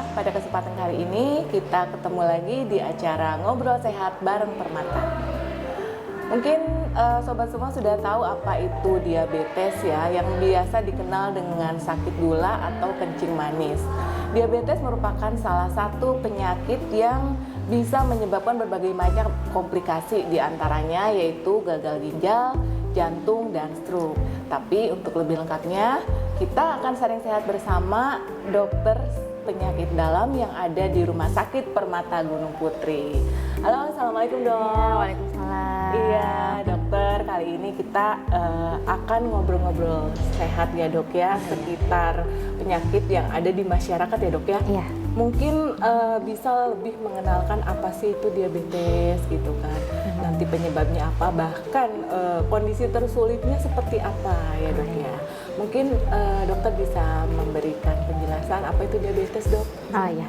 Pada kesempatan kali ini kita ketemu lagi di acara Ngobrol Sehat bareng Permata. Mungkin sobat semua sudah tahu apa itu diabetes ya, yang biasa dikenal dengan sakit gula atau kencing manis. Diabetes merupakan salah satu penyakit yang bisa menyebabkan berbagai macam komplikasi, diantaranya yaitu gagal ginjal, jantung, dan stroke. Tapi untuk lebih lengkapnya, kita akan sharing sehat bersama dokter penyakit dalam yang ada di Rumah Sakit Permata Gunung Putri. Halo, assalamualaikum dok. Waalaikumsalam. Iya dokter, kali ini kita akan ngobrol-ngobrol sehat ya dok ya, sekitar penyakit yang ada di masyarakat ya dok ya. Iya. Mungkin bisa lebih mengenalkan apa sih itu diabetes gitu kan, nanti penyebabnya apa, bahkan kondisi tersulitnya seperti apa ya dok ya. Mungkin dokter bisa memberikan penjelasan apa itu diabetes dok? Oh iya,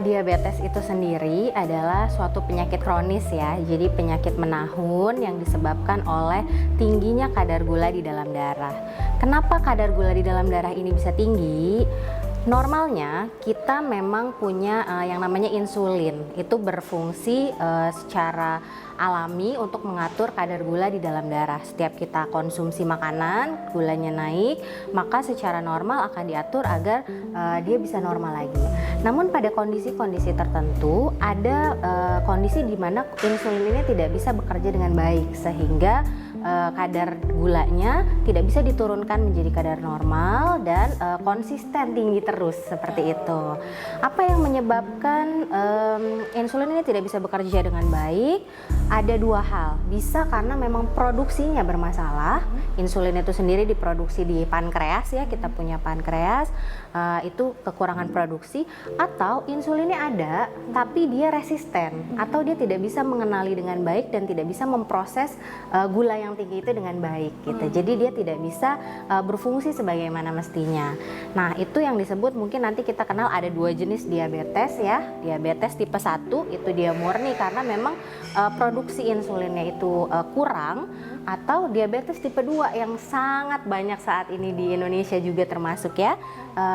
diabetes itu sendiri adalah suatu penyakit kronis ya. Jadi penyakit menahun yang disebabkan oleh tingginya kadar gula di dalam darah. Kenapa kadar gula di dalam darah ini bisa tinggi? Normalnya kita memang punya yang namanya insulin, itu berfungsi secara alami untuk mengatur kadar gula di dalam darah. Setiap kita konsumsi makanan, gulanya naik, maka secara normal akan diatur agar dia bisa normal lagi. Namun pada kondisi-kondisi tertentu ada kondisi di mana insulin ini tidak bisa bekerja dengan baik, sehingga kadar gulanya tidak bisa diturunkan menjadi kadar normal dan konsisten tinggi terus seperti itu. Apa yang menyebabkan insulin ini tidak bisa bekerja dengan baik? Ada dua hal. Bisa karena memang produksinya bermasalah. Insulin itu sendiri diproduksi di pankreas ya, kita punya pankreas, itu kekurangan produksi, atau insulinnya ada tapi dia resisten atau dia tidak bisa mengenali dengan baik dan tidak bisa memproses gula yang tinggi itu dengan baik gitu. Jadi dia tidak bisa berfungsi sebagaimana mestinya. Nah, itu yang disebut, mungkin nanti kita kenal ada dua jenis diabetes ya. Diabetes tipe 1 itu dia murni karena memang produksi insulinnya itu kurang, atau diabetes tipe 2 yang sangat banyak saat ini di Indonesia juga termasuk ya.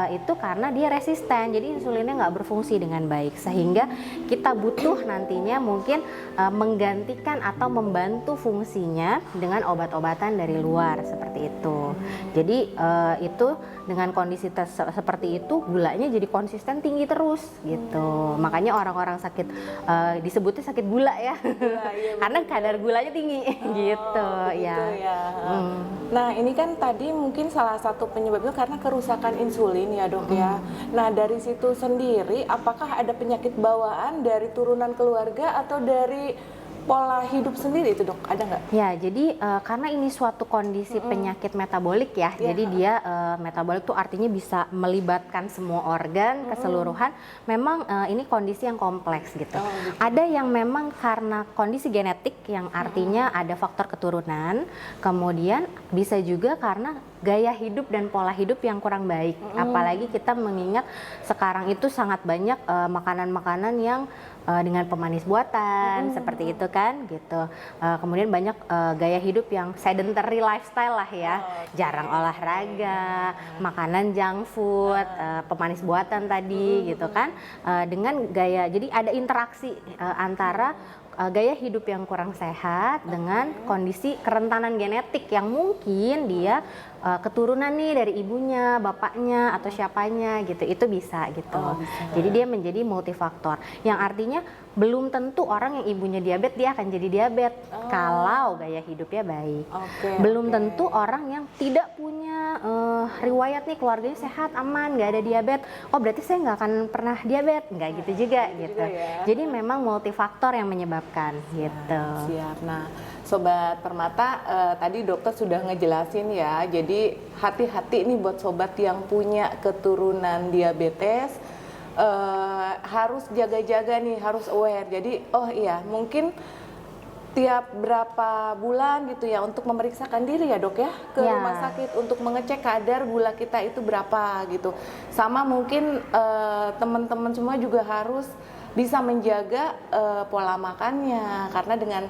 Itu karena dia resisten, jadi insulinnya nggak berfungsi dengan baik, sehingga kita butuh nantinya mungkin menggantikan atau membantu fungsinya dengan obat-obatan dari luar seperti itu. Jadi itu dengan kondisi seperti itu gulanya jadi konsisten tinggi terus gitu. Makanya orang-orang sakit disebutnya sakit gula ya. Iya, Karena kadar gulanya tinggi gitu ya. Nah ini kan tadi mungkin salah satu penyebabnya karena kerusakan insulin ya dok ya. Nah dari situ sendiri apakah ada penyakit bawaan dari turunan keluarga atau dari pola hidup sendiri itu dok, ada nggak? Ya, jadi karena ini suatu kondisi penyakit metabolik ya, jadi dia metabolik itu artinya bisa melibatkan semua organ keseluruhan. Memang ini kondisi yang kompleks gitu. Ada yang memang karena kondisi genetik yang artinya ada faktor keturunan, kemudian bisa juga karena gaya hidup dan pola hidup yang kurang baik. Apalagi kita mengingat sekarang itu sangat banyak makanan-makanan yang dengan pemanis buatan seperti itu kan gitu. Kemudian banyak gaya hidup yang sedentary lifestyle lah ya, jarang olahraga, makanan junk food, pemanis buatan tadi gitu kan, dengan gaya, jadi ada interaksi antara gaya hidup yang kurang sehat dengan kondisi kerentanan genetik yang mungkin dia keturunan nih dari ibunya, bapaknya atau siapanya gitu, itu bisa gitu. Jadi dia menjadi multifaktor, yang artinya belum tentu orang yang ibunya diabetes dia akan jadi diabetes kalau gaya hidupnya baik. Belum tentu orang yang tidak punya riwayat nih keluarganya sehat, aman, nggak ada diabetes, oh berarti saya nggak akan pernah diabetes, nggak gitu juga gitu. Jadi memang multifaktor yang menyebabkan gitu. Siap. Nah Sobat Permata, tadi dokter sudah ngejelasin ya, jadi hati-hati nih buat sobat yang punya keturunan diabetes, harus jaga-jaga nih, harus aware. Jadi oh iya, mungkin tiap berapa bulan gitu ya untuk memeriksakan diri ya dok ya ke rumah sakit untuk mengecek kadar gula kita itu berapa gitu. Sama mungkin teman-teman semua juga harus bisa menjaga pola makannya, karena dengan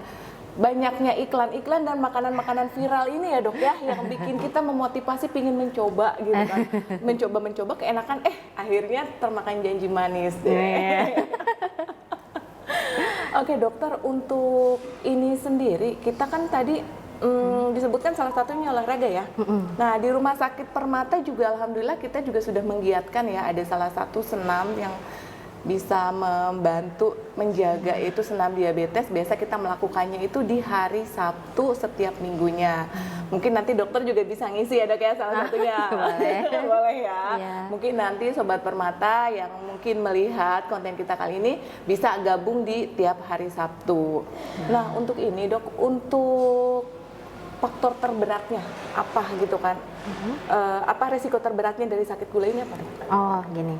banyaknya iklan-iklan dan makanan-makanan viral ini ya dok ya, yang bikin kita memotivasi pingin mencoba gitu kan, mencoba keenakan, akhirnya termakan janji manis deh. Oke dokter, untuk ini sendiri kita kan tadi disebutkan salah satunya olahraga ya. Nah di Rumah Sakit Permata juga alhamdulillah kita juga sudah menggiatkan ya, ada salah satu senam yang bisa membantu menjaga itu senam diabetes. Biasa kita melakukannya itu di hari Sabtu setiap minggunya. Mungkin nanti dokter juga bisa ngisi ya dok ya, salah satunya. Boleh ya. Mungkin nanti Sobat Permata yang mungkin melihat konten kita kali ini bisa gabung di tiap hari Sabtu. Nah untuk ini dok, untuk faktor terberatnya apa gitu kan? Apa resiko terberatnya dari sakit gula ini apa dok? Oh gini,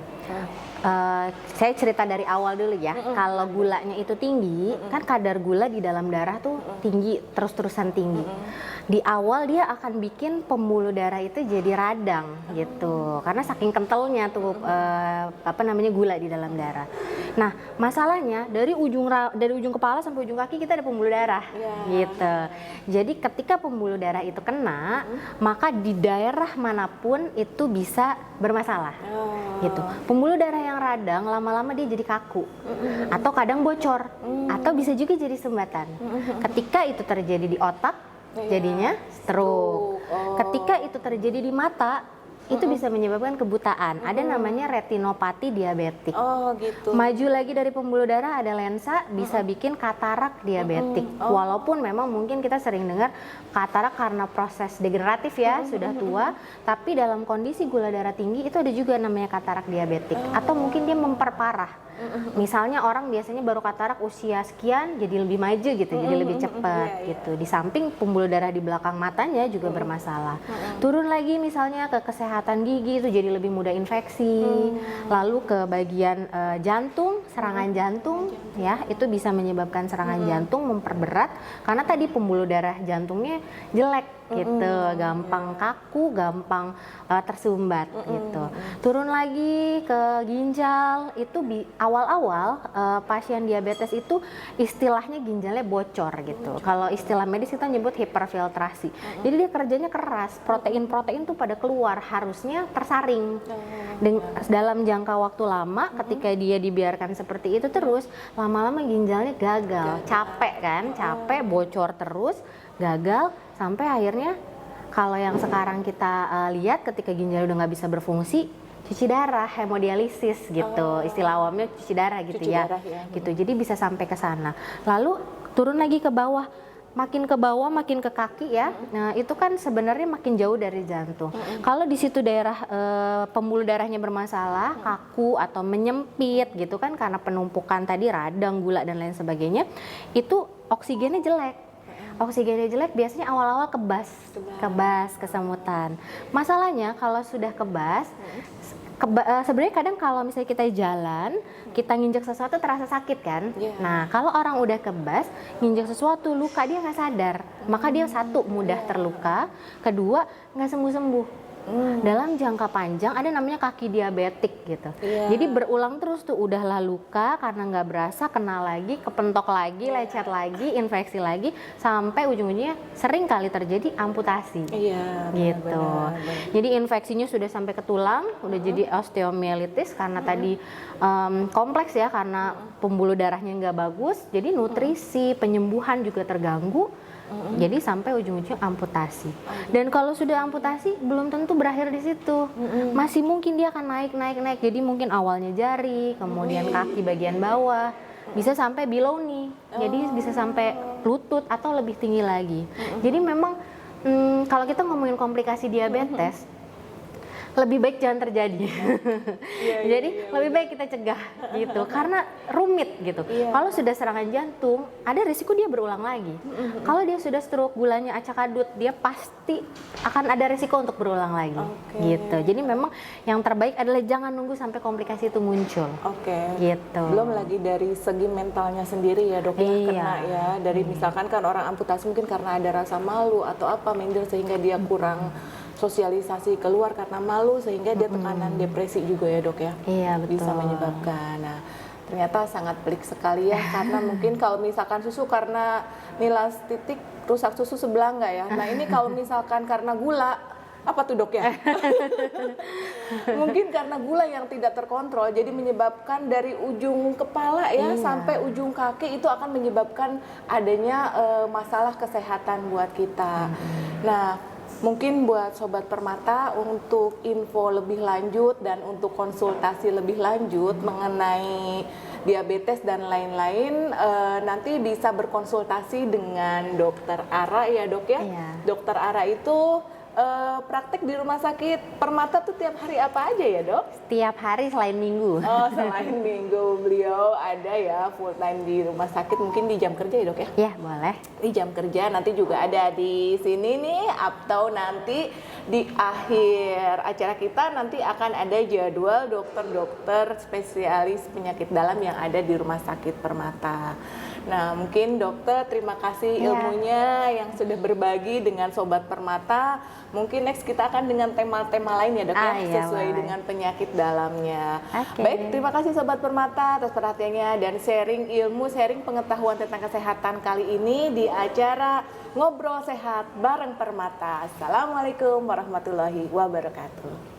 saya cerita dari awal dulu ya. Kalau gulanya itu tinggi, kan kadar gula di dalam darah tuh tinggi, terus-terusan tinggi. Di awal dia akan bikin pembuluh darah itu jadi radang gitu, karena saking kentalnya tuh gula di dalam darah. Nah masalahnya dari ujung kepala sampai ujung kaki kita ada pembuluh darah gitu. Jadi ketika pembuluh darah itu kena, maka di daerah manapun itu bisa bermasalah gitu. Pembuluh darah yang radang lama-lama dia jadi kaku atau kadang bocor atau bisa juga jadi sumbatan. Ketika itu terjadi di otak jadinya stroke. Ketika itu terjadi di mata itu bisa menyebabkan kebutaan. Ada namanya retinopati diabetik. Oh gitu. Maju lagi dari pembuluh darah ada lensa, bisa bikin katarak diabetik. Walaupun memang mungkin kita sering dengar katarak karena proses degeneratif ya, sudah tua, tapi dalam kondisi gula darah tinggi itu ada juga namanya katarak diabetik. Atau mungkin dia memperparah. Misalnya orang biasanya baru katarak usia sekian jadi lebih maju gitu, jadi lebih cepat gitu. Di samping pembuluh darah di belakang matanya juga bermasalah. Turun lagi misalnya ke kesehatan gigi itu jadi lebih mudah infeksi. Lalu ke bagian jantung, serangan jantung ya, itu bisa menyebabkan serangan jantung memperberat karena tadi pembuluh darah jantungnya jelek gitu, gampang kaku, gampang tersumbat gitu. Turun lagi ke ginjal, itu awal-awal pasien diabetes itu istilahnya ginjalnya bocor gitu. Kalau istilah medis kita nyebut hiperfiltrasi. Jadi dia kerjanya keras, protein-protein tuh pada keluar, harusnya tersaring. Dalam jangka waktu lama ketika dia dibiarkan seperti itu terus, lama-lama ginjalnya gagal, capek kan, capek, bocor terus, gagal, sampai akhirnya kalau yang sekarang kita lihat ketika ginjal udah nggak bisa berfungsi, cuci darah, hemodialisis gitu, istilah awamnya cuci darah gitu cuci ya, darah, ya. Gitu. Jadi bisa sampai ke sana. Lalu turun lagi ke bawah, makin ke bawah, makin ke kaki ya. Nah itu kan sebenarnya makin jauh dari jantung. Kalau di situ daerah pembuluh darahnya bermasalah, kaku atau menyempit gitu kan karena penumpukan tadi radang, gula dan lain sebagainya, itu oksigennya jelek. Oksigennya jelek biasanya awal-awal kebas, kesemutan. Masalahnya kalau sudah kebas, sebenarnya kadang kalau misalnya kita jalan, kita nginjek sesuatu terasa sakit kan. Nah kalau orang udah kebas, nginjek sesuatu, luka dia nggak sadar. Maka dia satu, mudah terluka. Kedua, nggak sembuh-sembuh. Dalam jangka panjang ada namanya kaki diabetik gitu. Jadi berulang terus tuh, udahlah luka karena nggak berasa, kena lagi, kepentok lagi, lecet lagi, infeksi lagi, sampai ujung-ujungnya sering kali terjadi amputasi. Gitu. Benar. Jadi infeksinya sudah sampai ke tulang, udah jadi osteomielitis karena tadi kompleks ya, karena pembuluh darahnya nggak bagus. Jadi nutrisi, penyembuhan juga terganggu. Jadi sampai ujung-ujungnya amputasi. Dan kalau sudah amputasi belum tentu berakhir di situ. Masih mungkin dia akan naik. Jadi mungkin awalnya jari, kemudian kaki bagian bawah, bisa sampai below knee. Jadi bisa sampai lutut atau lebih tinggi lagi. Jadi memang kalau kita ngomongin komplikasi diabetes, lebih baik jangan terjadi. Jadi lebih baik kita cegah gitu, karena rumit gitu. Kalau sudah serangan jantung, ada risiko dia berulang lagi. Kalau dia sudah stroke, gulanya acak adut, dia pasti akan ada risiko untuk berulang lagi. Gitu. Jadi memang yang terbaik adalah jangan nunggu sampai komplikasi itu muncul. Gitu. Belum lagi dari segi mentalnya sendiri ya dok, kena ya. Dari misalkan kan orang amputasi mungkin karena ada rasa malu atau apa, minder sehingga dia kurang sosialisasi keluar karena malu, sehingga dia tekanan depresi juga ya dok ya. Iya betul. Bisa menyebabkan. Nah ternyata sangat pelik sekali ya, karena mungkin kalau misalkan susu karena nilas titik rusak susu sebelah nggak ya. Nah ini kalau misalkan karena gula, apa tuh dok ya? Mungkin karena gula yang tidak terkontrol, jadi menyebabkan dari ujung kepala ya sampai ujung kaki itu akan menyebabkan adanya masalah kesehatan buat kita. Nah mungkin buat Sobat Permata untuk info lebih lanjut dan untuk konsultasi lebih lanjut mengenai diabetes dan lain-lain, nanti bisa berkonsultasi dengan Dokter Ara ya dok ya. Iya. Dokter Ara itu praktek di Rumah Sakit Permata tuh tiap hari apa aja ya dok? Setiap hari selain minggu. Oh selain minggu beliau ada ya full time di rumah sakit, mungkin di jam kerja ya dok ya? Ya, boleh. Di jam kerja nanti juga ada di sini nih, atau nanti di akhir acara kita nanti akan ada jadwal dokter-dokter spesialis penyakit dalam yang ada di Rumah Sakit Permata. Nah mungkin dokter terima kasih ilmunya yang sudah berbagi dengan Sobat Permata. Mungkin next kita akan dengan tema-tema lain ya dok ya, sesuai dengan penyakit dalamnya. Baik, terima kasih Sobat Permata atas perhatiannya dan sharing ilmu, sharing pengetahuan tentang kesehatan kali ini di acara Ngobrol Sehat bareng Permata. Assalamualaikum warahmatullahi wabarakatuh.